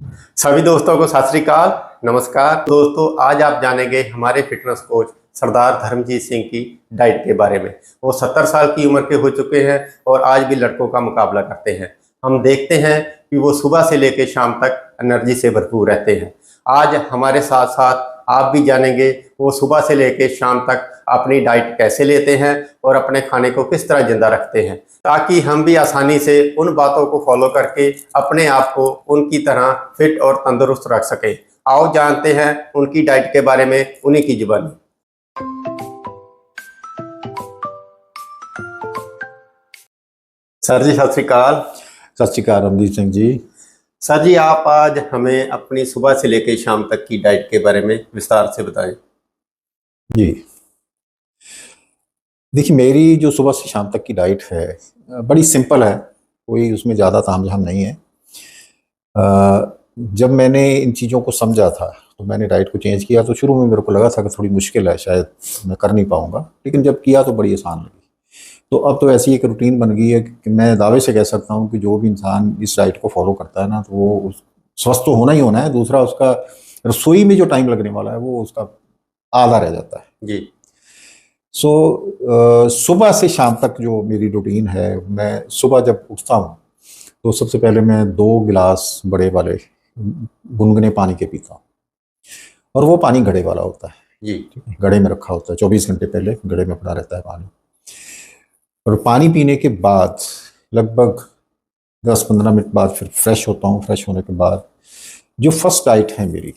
सभी दोस्तों को सत श्री अकाल, नमस्कार दोस्तों। आज आप जानेंगे हमारे फिटनेस कोच सरदार धर्मजीत सिंह की डाइट के बारे में। वो 70 साल की उम्र के हो चुके हैं और आज भी लड़कों का मुकाबला करते हैं। हम देखते हैं कि वो सुबह से लेकर शाम तक एनर्जी से भरपूर रहते हैं। आज हमारे साथ साथ आप भी जानेंगे वो सुबह से लेकर शाम तक अपनी डाइट कैसे लेते हैं और अपने खाने को किस तरह जिंदा रखते हैं, ताकि हम भी आसानी से उन बातों को फॉलो करके अपने आप को उनकी तरह फिट और तंदुरुस्त रख सकें। आओ जानते हैं उनकी डाइट के बारे में उन्हीं की जुबानी। सर जी सत श्री अकाल। सत श्री अकाल रमजीत सिंह जी। सर जी, आप आज हमें अपनी सुबह से लेकर शाम तक की डाइट के बारे में विस्तार से बताएं। जी देखिए, मेरी जो सुबह से शाम तक की डाइट है बड़ी सिंपल है, कोई उसमें ज़्यादा तामझाम नहीं है। जब मैंने इन चीज़ों को समझा था तो मैंने डाइट को चेंज किया। तो शुरू में मेरे को लगा था कि थोड़ी मुश्किल है, शायद मैं कर नहीं पाऊँगा, लेकिन जब किया तो बड़ी आसान लगी। तो अब तो ऐसी एक रूटीन बन गई है कि मैं दावे से कह सकता हूँ कि जो भी इंसान इस डाइट को फॉलो करता है ना, तो वो स्वस्थ तो होना ही होना है। दूसरा, उसका रसोई में जो टाइम लगने वाला है वो उसका आधा रह जाता है जी। सुबह से शाम तक जो मेरी रूटीन है, मैं सुबह जब उठता हूँ तो सबसे पहले मैं 2 गिलास बड़े वाले गुनगुने पानी के पीता हूँ। और वो पानी घड़े वाला होता है जी। घड़े में रखा होता है, 24 घंटे पहले घड़े में पड़ा रहता है पानी। और पानी पीने के बाद लगभग 10-15 मिनट बाद फिर फ्रेश होता हूँ। फ्रेश होने के बाद जो फर्स्ट डाइट है मेरी,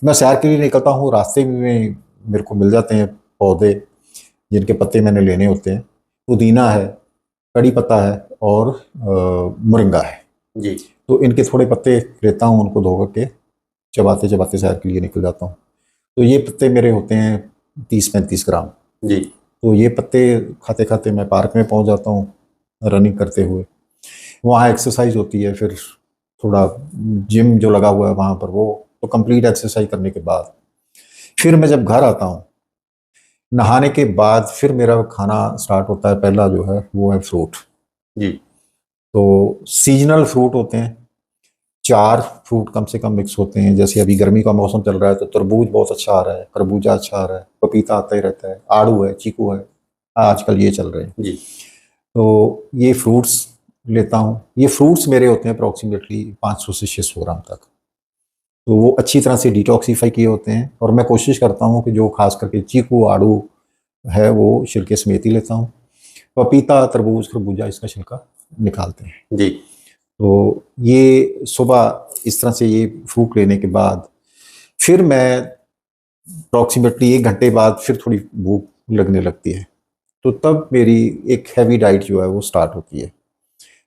मैं सैर के लिए निकलता हूँ। रास्ते में मेरे को मिल जाते हैं पौधे जिनके पत्ते मैंने लेने होते हैं। पुदीना है, कड़ी पत्ता है और मोरिंगा है। जी। तो इनके थोड़े पत्ते लेता हूँ, उनको धो करके चबाते चबाते सैर के लिए निकल जाता हूँ। तो ये पत्ते मेरे होते हैं 30-35 ग्राम। जी। तो ये पत्ते खाते खाते मैं पार्क में पहुँच जाता हूँ रनिंग करते हुए। वहाँ एक्सरसाइज होती है, फिर थोड़ा जिम जो लगा हुआ है वहाँ पर, वो तो कंप्लीट एक्सरसाइज करने के बाद फिर मैं जब घर आता हूँ, नहाने के बाद फिर मेरा खाना स्टार्ट होता है। पहला जो है वो है फ्रूट। जी। तो सीजनल फ्रूट होते हैं, 4 फ्रूट कम से कम मिक्स होते हैं। जैसे अभी गर्मी का मौसम चल रहा है तो तरबूज बहुत अच्छा आ रहा है, खरबूजा अच्छा आ रहा है, पपीता आता ही रहता है, आड़ू है, चीकू है, आजकल ये चल रहे हैं। जी। तो ये फ्रूट्स लेता हूँ। ये फ्रूट्स मेरे होते हैं अप्रॉक्सीमेटली 500 से 600 ग्राम तक। तो वो अच्छी तरह से डिटॉक्सीफाई किए होते हैं। और मैं कोशिश करता हूँ कि जो खास करके चीकू आड़ू है वो छिलके समेत ही लेता हूँ। पपीता, तरबूज, खरबूजा इसका छिलका निकालते हैं। जी। तो ये सुबह इस तरह से ये फ्रूट लेने के बाद फिर मैं अप्रॉक्सीमेटली 1 घंटे बाद फिर थोड़ी भूख लगने लगती है। तो तब मेरी एक हैवी डाइट जो है वो स्टार्ट होती है।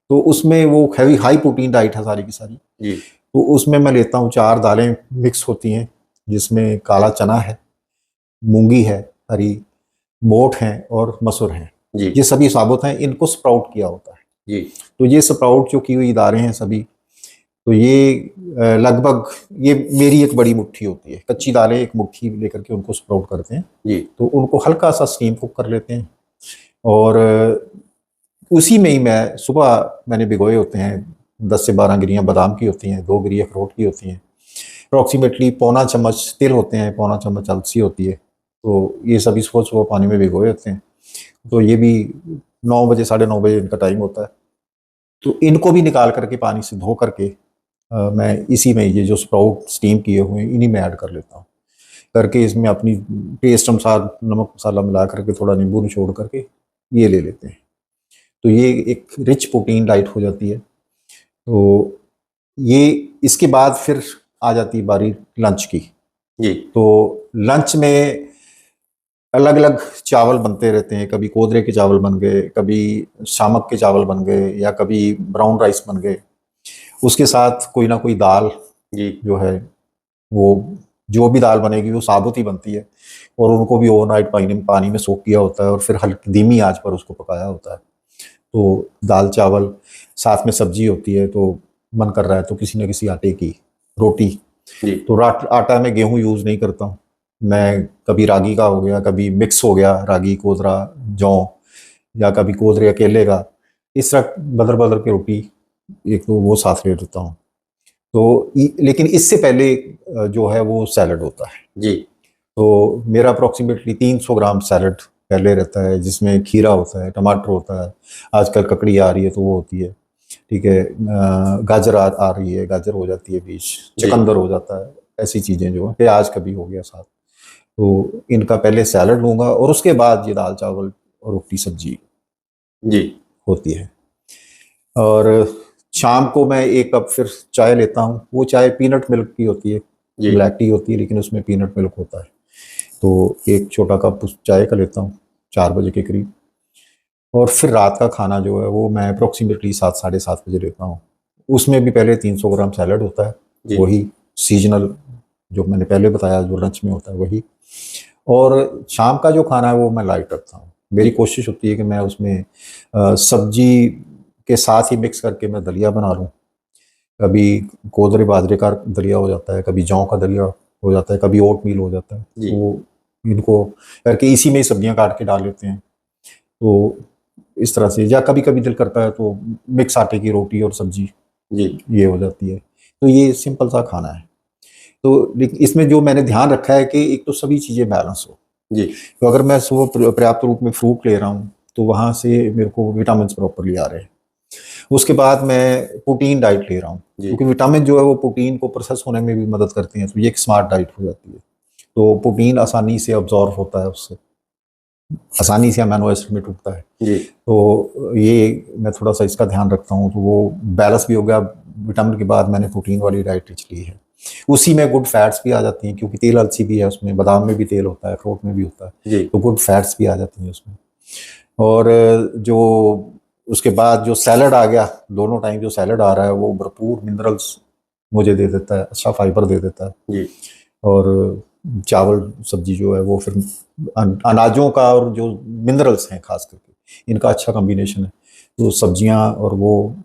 तो उसमें वो हैवी हाई प्रोटीन डाइट है सारी की सारी। जी। तो उसमें मैं लेता हूँ 4 दालें मिक्स होती हैं, जिसमें काला चना है, मूंगी है हरी, मोठ हैं और मसूर हैं। जी। ये सभी साबुत हैं, इनको स्प्राउट किया होता है। जी। तो ये स्प्राउट जो की हुई दालें हैं सभी, तो ये लगभग ये मेरी एक बड़ी मुट्ठी होती है। कच्ची दालें एक मुट्ठी लेकर के उनको स्प्राउट करते हैं। जी। तो उनको हल्का सा स्टीम कुक कर लेते हैं। और उसी में ही मैं सुबह मैंने भिगोए होते हैं 10 से 12 गिरियाँ बादाम की होती हैं, 2 गिरियाँ अखरोट की होती हैं, अप्रॉक्सीमेटली पौना चम्मच तिल होते हैं, पौना चम्मच अलसी होती है। तो ये सभी सुबह सुबह पानी में भिगोए होते हैं। तो ये भी 9 बजे 9:30 बजे इनका टाइम होता है। तो इनको भी निकाल करके पानी से धो करके मैं इसी में ये जो स्प्राउट स्टीम किए हुए हैं इन्हीं में ऐड कर लेता हूँ। करके इसमें अपनी टेस्ट अनुसार नमक मसाला मिला करके थोड़ा नींबू निचोड़ करके ये ले लेते हैं। तो ये एक रिच प्रोटीन डाइट हो जाती है। तो ये इसके बाद फिर आ जाती है बारी लंच की। जी। तो लंच में अलग अलग चावल बनते रहते हैं। कभी कोदरे के चावल बन गए, कभी शामक के चावल बन गए, या कभी ब्राउन राइस बन गए। उसके साथ कोई ना कोई दाल जी। जो है, वो जो भी दाल बनेगी वो साबुत ही बनती है। और उनको भी ओवरनाइट पानी में सोक किया होता है और फिर हल्की धीमी आंच पर उसको पकाया होता है। तो दाल चावल साथ में सब्जी होती है। तो मन कर रहा है तो किसी न किसी आटे की रोटी। जी। तो आटा में गेहूं यूज़ नहीं करता हूँ मैं। कभी रागी का हो गया, कभी मिक्स हो गया रागी कोदरा जौ, या कभी कोदरे अकेले का। इस तरह बदल बदल के रोटी एक तो वो साथ ले लेता हूँ। तो लेकिन इससे पहले जो है वो सैलड होता है। जी तो मेरा अप्रोक्सीमेटली 300 ग्राम सैलड पहले रहता है, जिसमें खीरा होता है, टमाटर होता है, आजकल ककड़ी आ रही है तो वो होती है, ठीक है, गाजर आ रही है, गाजर हो जाती है बीच, जी चुकंदर हो जाता है, ऐसी चीज़ें जो है, प्याज कभी हो गया साथ। तो इनका पहले सैलड लूँगा और उसके बाद ये दाल चावल और रोटी सब्जी जी होती है। और शाम को मैं 1 कप फिर चाय लेता हूँ। वो चाय पीनट मिल्क की होती है, जी ब्लैक टी होती है लेकिन उसमें पीनट मिल्क होता है। तो एक छोटा कप उस चाय का लेता हूँ 4 बजे के करीब। और फिर रात का खाना जो है वो मैं अप्रोक्सीमेटली 7 साढ़े 7 बजे लेता हूँ। उसमें भी पहले 300 ग्राम सैलड होता है, जी वही सीजनल जो मैंने पहले बताया जो लंच में होता है वही। और शाम का जो खाना है वो मैं लाइट रखता हूँ। मेरी कोशिश होती है कि मैं उसमें सब्जी के साथ ही मिक्स करके मैं दलिया बना लूँ। कभी कोदरे बाजरे का दलिया हो जाता है, कभी जौ का दलिया हो जाता है, कभी ओट मील हो जाता है। जी तो इनको करके इसी में ही सब्जियां काट के डाल लेते हैं। तो इस तरह से, या कभी कभी दिल करता है तो मिक्स आटे की रोटी और सब्जी जी ये हो जाती है। तो ये सिंपल सा खाना है। तो लेकिन इसमें जो मैंने ध्यान रखा है कि एक तो सभी चीज़ें बैलेंस हो। जी तो अगर मैं सुबह पर्याप्त रूप में फ्रूट ले रहा हूँ तो वहाँ से मेरे को विटामिन प्रॉपरली आ रहे हैं। उसके बाद मैं प्रोटीन डाइट ले रहा हूँ, जी क्योंकि विटामिन जो है वो प्रोटीन को प्रोसेस होने में भी मदद करते हैं। तो ये एक स्मार्ट डाइट हो जाती है। तो प्रोटीन आसानी से अब्जॉर्व होता है, उससे आसानी से अमीनो एसिड में टूटता है। जी तो ये मैं थोड़ा सा इसका ध्यान रखता हूँ, तो वो बैलेंस भी हो गया। विटामिन के बाद मैंने प्रोटीन वाली डाइट ली है। उसी में गुड फैट्स भी आ जाती हैं, क्योंकि तेल अलसी भी है उसमें, बादाम में भी तेल होता है, अखरोट में भी होता है। जी तो गुड फैट्स भी आ जाती हैं उसमें। और जो उसके बाद जो सैलड आ गया, दोनों टाइम जो सैलड आ रहा है वो भरपूर मिनरल्स मुझे दे देता है, अच्छा फाइबर दे देता है। जी और चावल सब्जी जो है वो फिर अनाजों का और जो मिनरल्स हैं खास करके, इनका अच्छा कॉम्बिनेशन है। तो सब्जियां और वो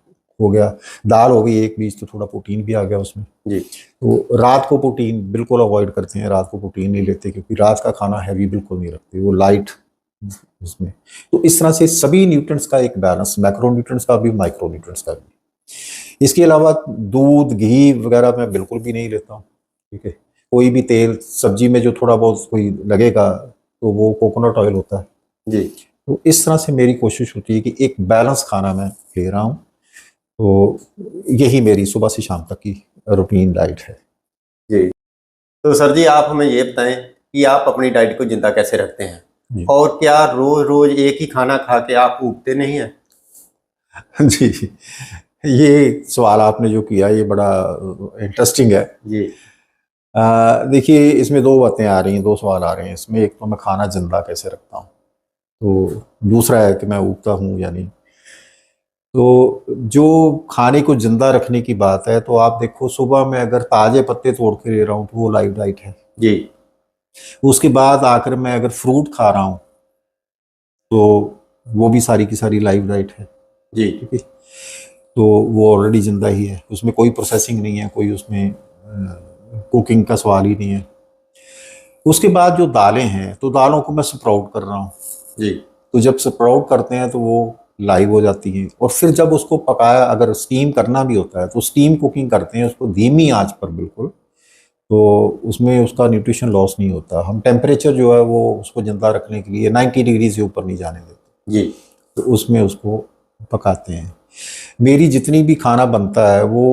हो गया, दाल हो गई एक बीज, तो थोड़ा प्रोटीन भी आ गया उसमें। जी तो रात को प्रोटीन बिल्कुल अवॉइड करते हैं, रात को प्रोटीन नहीं लेते, क्योंकि रात का खाना हैवी बिल्कुल नहीं रखते, वो लाइट उसमें। तो इस तरह से सभी न्यूट्रिएंट्स का एक बैलेंस, मैक्रो न्यूट्रिएंट्स का भी, माइक्रो न्यूट्रिएंट्स का भी। इसके अलावा दूध घी वगैरह मैं बिल्कुल भी नहीं लेता हूँ, ठीक है। कोई भी तेल सब्जी में जो थोड़ा बहुत कोई लगेगा तो वो कोकोनट ऑयल होता है। जी तो इस तरह से मेरी कोशिश होती है कि एक बैलेंस खाना मैं ले रहा हूँ। तो यही मेरी सुबह से शाम तक की रूटीन डाइट है। जी। तो सर जी, आप हमें ये बताएं कि आप अपनी डाइट को जिंदा कैसे रखते हैं, जी और क्या रोज रोज एक ही खाना खा के आप ऊबते नहीं हैं? जी, ये सवाल आपने जो किया ये बड़ा इंटरेस्टिंग है। जी देखिए, इसमें दो बातें आ रही हैं, दो सवाल आ रहे हैं इसमें। एक तो मैं खाना जिंदा कैसे रखता हूँ, तो दूसरा है कि मैं उगता हूँ या नहीं। तो जो खाने को जिंदा रखने की बात है, तो आप देखो, सुबह में अगर ताजे पत्ते तोड़ के ले रहा हूँ तो वो लाइव डाइट है। जी उसके बाद आकर मैं अगर फ्रूट खा रहा हूँ तो वो भी सारी की सारी लाइव डाइट है, जी ठीक है। तो वो ऑलरेडी जिंदा ही है, उसमें कोई प्रोसेसिंग नहीं है, कोई उसमें कुकिंग का सवाल ही नहीं है। उसके बाद जो दालें हैं, तो दालों को मैं स्प्राउट कर रहा हूँ। जी तो जब स्प्राउट करते हैं तो वो लाइव हो जाती हैं। और फिर जब उसको पकाया, अगर स्टीम करना भी होता है तो स्टीम कुकिंग करते हैं उसको धीमी आंच पर बिल्कुल। तो उसमें उसका न्यूट्रिशन लॉस नहीं होता। हम टेम्परेचर जो है वो उसको जिंदा रखने के लिए 90 डिग्री से ऊपर नहीं जाने देते, जी तो उसमें उसको पकाते हैं। मेरी जितनी भी खाना बनता है वो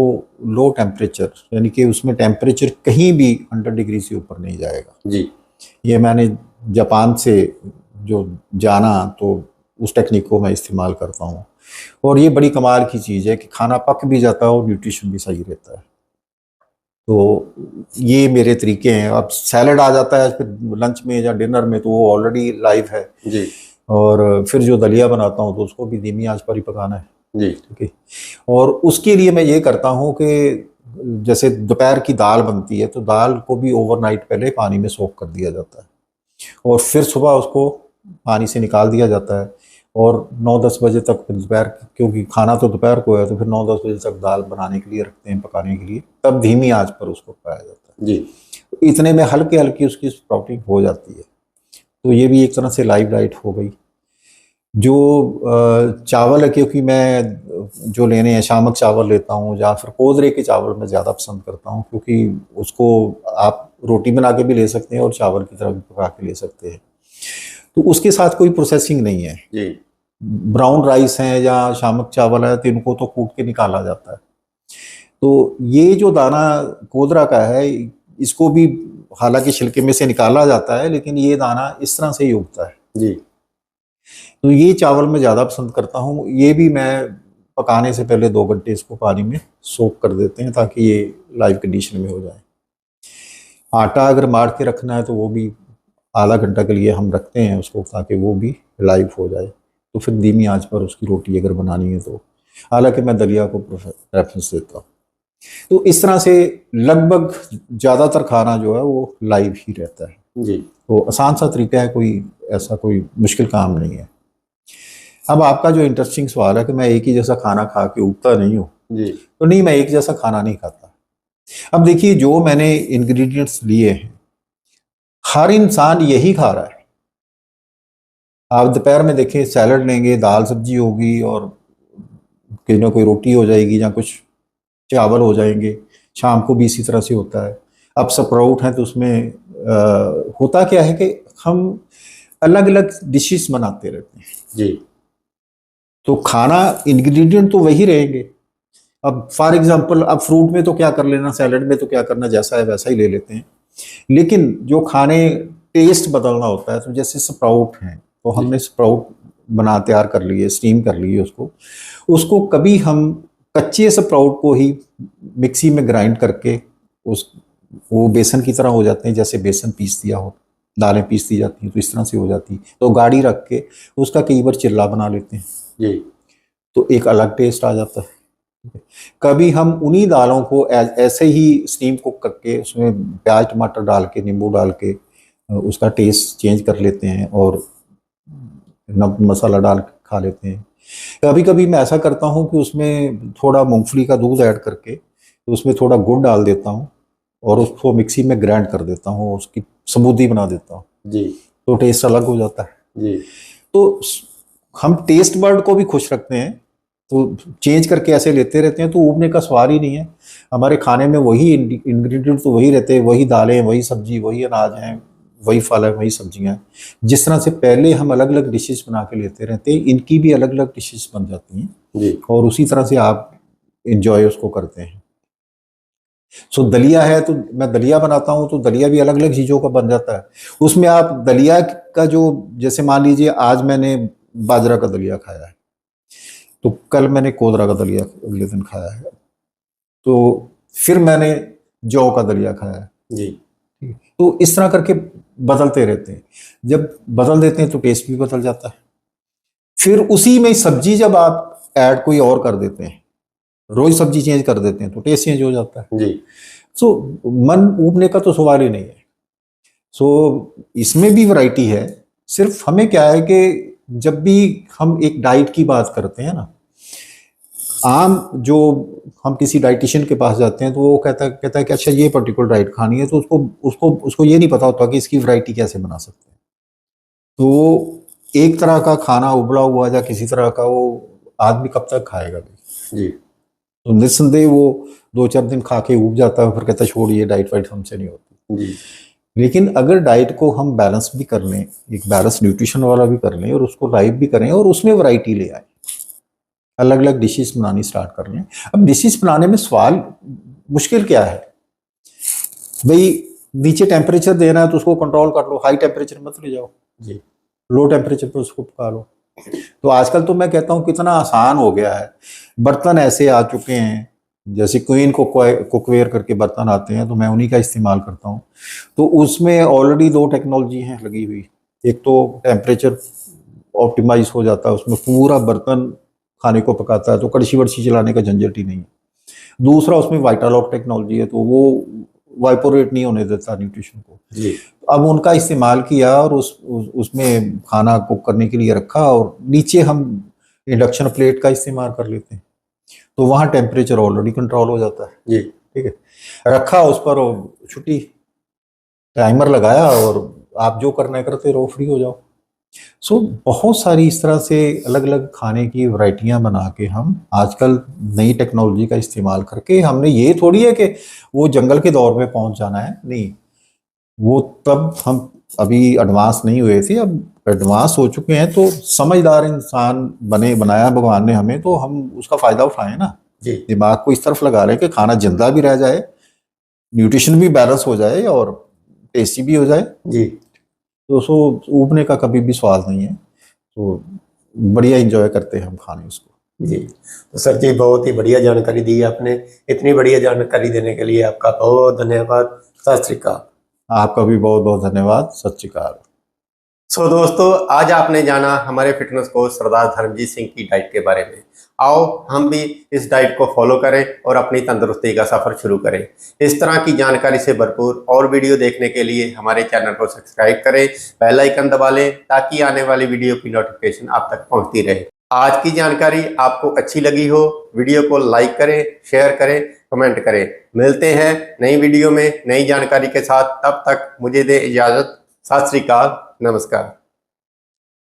लो टेम्परेचर, यानी कि उसमें टेम्परेचर कहीं भी 100 डिग्री से ऊपर नहीं जाएगा। जी ये मैंने जापान से जो जाना, तो उस टेक्निक को मैं इस्तेमाल करता हूँ। और ये बड़ी कमाल की चीज़ है कि खाना पक भी जाता है और न्यूट्रिशन भी सही रहता है। तो ये मेरे तरीके हैं। अब सैलड आ जाता है फिर लंच में या डिनर में, तो वो ऑलरेडी लाइव है। जी और फिर जो दलिया बनाता हूँ तो उसको भी धीमी आंच पर ही पकाना है, जी ठीक है। और उसके लिए मैं ये करता हूँ कि जैसे दोपहर की दाल बनती है, तो दाल को भी ओवरनाइट पहले पानी में सोक कर दिया जाता है, और फिर सुबह उसको पानी से निकाल दिया जाता है। और 9-10 बजे तक फिर दोपहर, क्योंकि खाना तो दोपहर को है, तो फिर 9-10 बजे तक दाल बनाने के लिए रखते हैं, पकाने के लिए, तब धीमी आंच पर उसको पकाया जाता है। जी तो इतने में हल्की हल्की उसकी स्प्राउटिंग हो जाती है। तो ये भी एक तरह से लाइव डाइट हो गई। जो चावल है, क्योंकि मैं जो लेने हैं शामक चावल लेता हूँ या फिर कोदरे के चावल मैं ज़्यादा पसंद करता हूँ, क्योंकि उसको आप रोटी बना के भी ले सकते हैं और चावल की तरह भी पका के ले सकते हैं। तो उसके साथ कोई प्रोसेसिंग नहीं है। जी ब्राउन राइस है या शामक चावल है तो इनको तो कूट के निकाला जाता है। तो ये जो दाना कोदरा का है, इसको भी हालांकि छिलके में से निकाला जाता है, लेकिन ये दाना इस तरह से ही उगता है। जी तो ये चावल मैं ज़्यादा पसंद करता हूँ। ये भी मैं पकाने से पहले 2 घंटे इसको पानी में सोक कर देते हैं ताकि ये लाइव कंडीशन में हो जाए। आटा अगर मार के रखना है तो वो भी आधा घंटा के लिए हम रखते हैं उसको, ताकि वो भी लाइव हो जाए। तो फिर धीमी आंच पर उसकी रोटी अगर बनानी है तो, हालांकि मैं दलिया को प्रेफरेंस देता हूँ। तो इस तरह से लगभग ज़्यादातर खाना जो है वो लाइव ही रहता है। जी तो आसान सा तरीका है, कोई ऐसा कोई मुश्किल काम नहीं है। अब आपका जो इंटरेस्टिंग सवाल है कि मैं एक ही जैसा खाना खा के उगता नहीं हूँ, जी तो नहीं, मैं एक जैसा खाना नहीं खाता। अब देखिए, जो मैंने इंग्रेडिएंट्स लिए हैं हर इंसान यही खा रहा है। आप दोपहर में देखें, सैलड लेंगे, दाल सब्जी होगी और कोई ना कोई रोटी हो जाएगी या कुछ चावल हो जाएंगे। शाम को भी इसी तरह से होता है। अब स्प्राउट है तो उसमें होता क्या है कि हम अलग अलग डिशेस बनाते रहते हैं। जी तो खाना इंग्रेडिएंट तो वही रहेंगे। अब फॉर एग्जांपल, अब फ्रूट में तो क्या कर लेना, सैलड में तो क्या करना, जैसा है वैसा ही ले लेते हैं। लेकिन जो खाने टेस्ट बदलना होता है, तो जैसे स्प्राउट है तो हमने स्प्राउट तैयार कर लिए, स्टीम कर लिए उसको। उसको कभी हम कच्चे स्प्राउट को ही मिक्सी में ग्राइंड करके उस वो बेसन की तरह हो जाते हैं, जैसे बेसन पीस दिया हो, दालें पीस दी जाती हैं तो इस तरह से हो जाती है। तो गाढ़ी रख के उसका कई बार चिल्ला बना लेते हैं, जी तो एक अलग टेस्ट आ जाता है। कभी हम उन्हीं दालों को ऐसे ही स्टीम कुक करके उसमें प्याज टमाटर डाल के, नींबू डाल के उसका टेस्ट चेंज कर लेते हैं और नमक मसाला डाल के खा लेते हैं। कभी कभी मैं ऐसा करता हूँ कि उसमें थोड़ा मूंगफली का दूध ऐड करके तो उसमें थोड़ा गुड़ डाल देता हूँ और उसको मिक्सी में ग्राइंड कर देता हूँ, उसकी स्मूदी बना देता हूँ। जी तो टेस्ट अलग हो जाता है। जी तो हम टेस्ट बर्ड को भी खुश रखते हैं, तो चेंज करके ऐसे लेते रहते हैं, तो उबने का सवाल ही नहीं है। हमारे खाने में वही इंग्रेडिएंट तो वही रहते हैं, वही दालें, वही सब्जी, वही अनाज हैं, वही फल है, वही सब्जियां हैं। जिस तरह से पहले हम अलग अलग डिशेस बना के लेते रहते हैं, इनकी भी अलग अलग डिशेस बन जाती हैं जी और उसी तरह से आप इंजॉय उसको करते हैं। सो दलिया है तो मैं दलिया बनाता हूँ, तो दलिया भी अलग अलग चीज़ों का बन जाता है। उसमें आप दलिया का जो, जैसे मान लीजिए आज मैंने बाजरा का दलिया खाया है, तो कल मैंने कोदरा का दलिया अगले दिन खाया है, तो फिर मैंने जौ का दलिया खाया है। जी तो इस तरह करके बदलते रहते हैं। जब बदल देते हैं तो टेस्ट भी बदल जाता है। फिर उसी में सब्जी जब आप ऐड कोई और कर देते हैं, रोज सब्जी चेंज कर देते हैं, तो टेस्ट चेंज हो जाता है। जी सो मन ऊबने का तो सवाल ही नहीं है। सो इसमें भी वैरायटी है। सिर्फ हमें क्या है कि जब भी हम एक डाइट की बात करते हैं ना, आम जो हम किसी डाइटिशियन के पास जाते हैं तो वो कहता है कि अच्छा ये पर्टिकुलर डाइट खानी है, तो उसको ये नहीं पता होता कि इसकी वैरायटी कैसे बना सकते हैं। तो एक तरह का खाना उबला हुआ या किसी तरह का वो आदमी कब तक खाएगा भाई। जी तो निस्संदेह वो 2-4 दिन खा के उब जाता है, फिर कहता है छोड़िए डाइट वाइट हमसे नहीं होती। जी लेकिन अगर डाइट को हम बैलेंस भी कर लें, एक बैलेंस न्यूट्रिशन वाला भी कर लें और उसको लाइव भी करें और उसमें वैरायटी ले आए, अलग अलग डिशेस बनानी स्टार्ट कर लें। अब डिशेस बनाने में सवाल मुश्किल क्या है भाई, नीचे टेम्परेचर देना है तो उसको कंट्रोल कर लो, हाई टेम्परेचर मत ले जाओ, जी लो टेम्परेचर पर उसको पका लो। तो आजकल तो मैं कहता हूँ कितना आसान हो गया है। बर्तन ऐसे आ चुके हैं, जैसे क्वीन कुकवेयर करके बर्तन आते हैं, तो मैं उन्हीं का इस्तेमाल करता हूँ। तो उसमें ऑलरेडी 2 टेक्नोलॉजी हैं लगी हुई। एक तो टेम्परेचर ऑप्टिमाइज हो जाता है, उसमें पूरा बर्तन खाने को पकाता है, तो कड़छी वड़छी चलाने का झंझट ही नहीं है। दूसरा उसमें वाइटालॉक टेक्नोलॉजी है, तो वो वाइपोरेट नहीं होने देता न्यूट्रिशन को। जी अब उनका इस्तेमाल किया और उसमें खाना कुक करने के लिए रखा, और नीचे हम इंडक्शन प्लेट का इस्तेमाल कर लेते हैं, तो वहाँ टेम्परेचर ऑलरेडी कंट्रोल हो जाता है। जी ठीक है, रखा उस पर और छुट्टी, टाइमर लगाया और आप जो करना है करते रहो, फ्री हो जाओ। सो बहुत सारी इस तरह से अलग अलग खाने की वैरायटियां बना के हम आजकल नई टेक्नोलॉजी का इस्तेमाल करके, हमने ये थोड़ी है कि वो जंगल के दौर में पहुंच जाना है, नहीं। वो तब हम अभी एडवांस नहीं हुए थे, अब एडवांस हो चुके हैं, तो समझदार इंसान बनाया भगवान ने हमें, तो हम उसका फायदा उठाएं ना। जी दिमाग को इस तरफ लगा रहे हैं कि खाना जिंदा भी रह जाए, न्यूट्रिशन भी बैलेंस हो जाए और टेस्टी भी हो जाए। जी तो सो ऊबने का कभी भी सवाल नहीं है, तो बढ़िया एंजॉय करते हैं हम खाने उसको। जी। तो सर जी, बहुत ही बढ़िया जानकारी दी आपने। इतनी बढ़िया जानकारी देने के लिए आपका बहुत धन्यवाद। सत श्री अकाल। आपका भी बहुत बहुत धन्यवाद। सत श्री अकाल। सो दोस्तों, आज आपने जाना हमारे फिटनेस कोच सरदार धर्मजीत सिंह की डाइट के बारे में। आओ हम भी इस डाइट को फॉलो करें और अपनी तंदुरुस्ती का सफर शुरू करें। इस तरह की जानकारी से भरपूर और वीडियो देखने के लिए हमारे चैनल को सब्सक्राइब करें, बेल आइकन दबा लें ताकि आने वाली वीडियो की नोटिफिकेशन आप तक पहुंचती रहे। आज की जानकारी आपको अच्छी लगी हो, वीडियो को लाइक करें, शेयर करें, कमेंट करें। मिलते हैं नई वीडियो में नई जानकारी के साथ। तब तक मुझे दे इजाजत। सत श्री अकाल। नमस्कार।